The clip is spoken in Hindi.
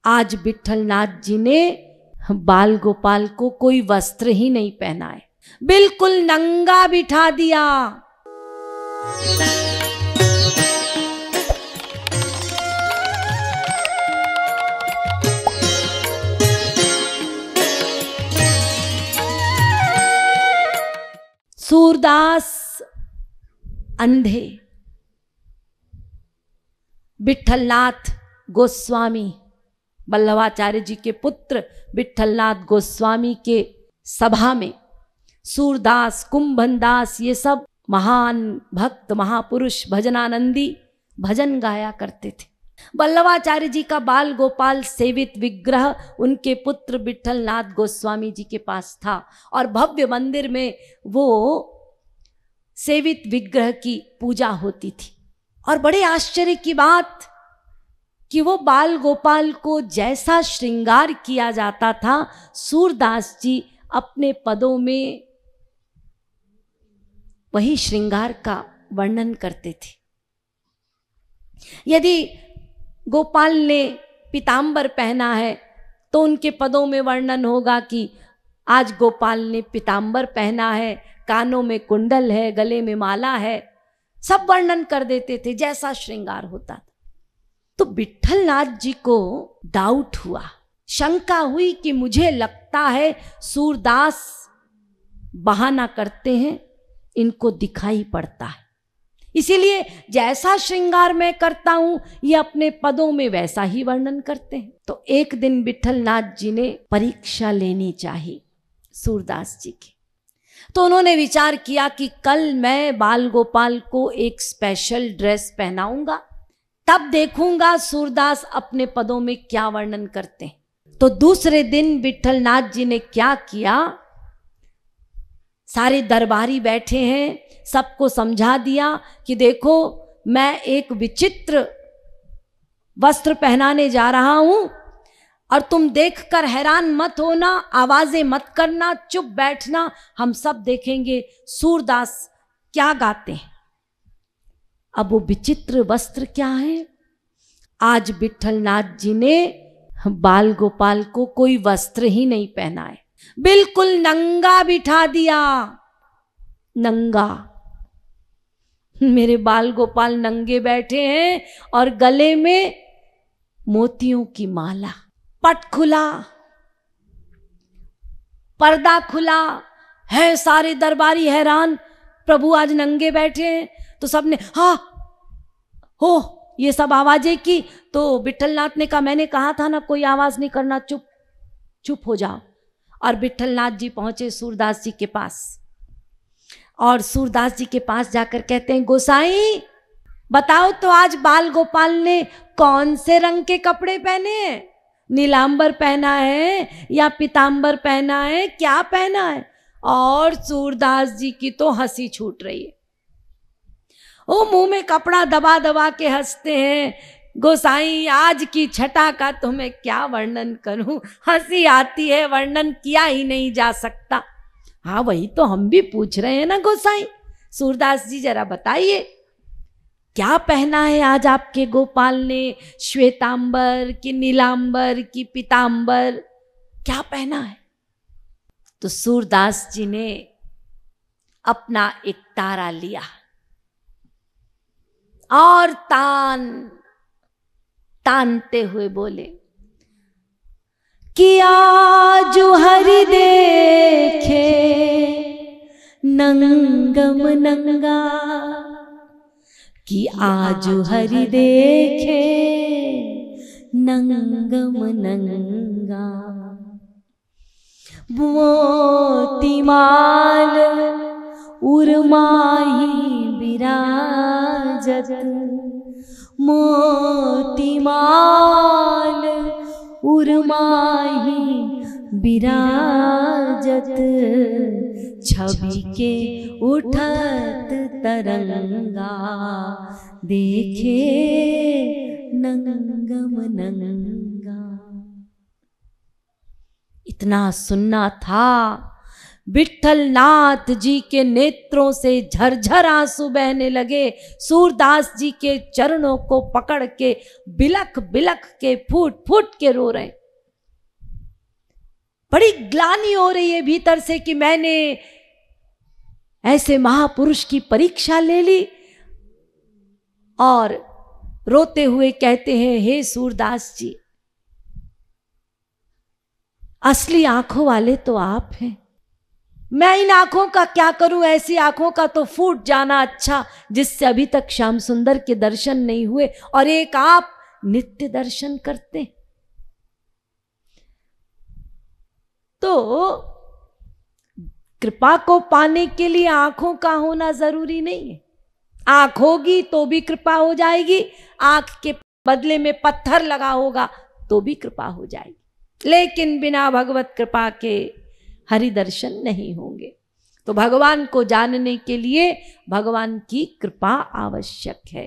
आज विट्ठलनाथ जी ने बाल गोपाल को कोई वस्त्र ही नहीं पहनाए, बिल्कुल नंगा बिठा दिया। सूरदास अंधे, विट्ठलनाथ गोस्वामी, वल्लभाचार्य जी के पुत्र विट्ठलनाथ गोस्वामी के सभा में सूरदास, कुंभनदास, ये सब महान भक्त महापुरुष भजनानंदी भजन गाया करते थे। वल्लभाचार्य जी का बाल गोपाल सेवित विग्रह उनके पुत्र विट्ठलनाथ गोस्वामी जी के पास था और भव्य मंदिर में वो सेवित विग्रह की पूजा होती थी। और बड़े आश्चर्य की बात कि वो बाल गोपाल को जैसा श्रृंगार किया जाता था, सूरदास जी अपने पदों में वही श्रृंगार का वर्णन करते थे। यदि गोपाल ने पीतांबर पहना है तो उनके पदों में वर्णन होगा कि आज गोपाल ने पीतांबर पहना है, कानों में कुंडल है, गले में माला है, सब वर्णन कर देते थे जैसा श्रृंगार होता था। तो विट्ठलनाथ जी को डाउट हुआ, शंका हुई कि मुझे लगता है सूरदास बहाना करते हैं, इनको दिखाई पड़ता है, इसीलिए जैसा श्रृंगार मैं करता हूं ये अपने पदों में वैसा ही वर्णन करते हैं। तो एक दिन विट्ठलनाथ जी ने परीक्षा लेनी चाहिए सूरदास जी की। तो उन्होंने विचार किया कि कल मैं बाल गोपाल को एक स्पेशल ड्रेस पहनाऊंगा, तब देखूंगा सूरदास अपने पदों में क्या वर्णन करते हैं। तो दूसरे दिन विट्ठलनाथ जी ने क्या किया, सारे दरबारी बैठे हैं, सबको समझा दिया कि देखो मैं एक विचित्र वस्त्र पहनाने जा रहा हूं और तुम देखकर हैरान मत होना, आवाजें मत करना, चुप बैठना, हम सब देखेंगे सूरदास क्या गाते हैं। अब वो विचित्र वस्त्र क्या है? आज विट्ठलनाथ जी ने बाल गोपाल को कोई वस्त्र ही नहीं पहनाए, बिल्कुल नंगा बिठा दिया। नंगा, मेरे बाल गोपाल नंगे बैठे हैं और गले में मोतियों की माला, पट खुला, पर्दा खुला है, सारे दरबारी हैरान, प्रभु आज नंगे बैठे हैं। तो सबने हाँ हो ये सब आवाजें की। तो विट्ठलनाथ ने कहा मैंने कहा था ना कोई आवाज नहीं करना, चुप चुप हो जाओ। और विट्ठलनाथ जी पहुंचे सूरदास जी के पास और सूरदास जी के पास जाकर कहते हैं गोसाई बताओ तो आज बाल गोपाल ने कौन से रंग के कपड़े पहने हैं? नीलांबर पहना है या पीतांबर पहना है, क्या पहना है? और सूरदास जी की तो हंसी छूट रही है, वो मुंह में कपड़ा दबा दबा के हंसते हैं। गोसाई आज की छटा का तो मैं क्या वर्णन करूं, हंसी आती है, वर्णन किया ही नहीं जा सकता। हाँ वही तो हम भी पूछ रहे हैं ना गोसाई, सूरदास जी जरा बताइए क्या पहना है आज आपके गोपाल ने, श्वेतांबर की नीलांबर की पीतांबर, क्या पहना है? तो सूरदास जी ने अपना एक तारा लिया और तानते हुए बोले कि आज हरि देखे नंगम नंगा, कि आज हरि देखे नंगम नंगा। मोतीमाल उर्माही विराजत, मोतीमाल उर्माही विराजत, छवि के उठत तरंगा, देखे नंगम नंगा। इतना सुनना था विठलनाथ जी के नेत्रों से झरझर आंसू बहने लगे। सूरदास जी के चरणों को पकड़ के बिलख बिलख के फूट फूट के रो रहे। बड़ी ग्लानि हो रही है भीतर से कि मैंने ऐसे महापुरुष की परीक्षा ले ली। और रोते हुए कहते हैं, हे सूरदास जी, असली आंखों वाले तो आप हैं। मैं इन आंखों का क्या करूं? ऐसी आंखों का तो फूट जाना अच्छा, जिससे अभी तक श्याम सुंदर के दर्शन नहीं हुए और एक आप नित्य दर्शन करते। तो कृपा को पाने के लिए आंखों का होना जरूरी नहीं है। आंख होगी तो भी कृपा हो जाएगी, आंख के बदले में पत्थर लगा होगा तो भी कृपा हो जाएगी, लेकिन बिना भगवत कृपा के हरि दर्शन नहीं होंगे। तो भगवान को जानने के लिए भगवान की कृपा आवश्यक है।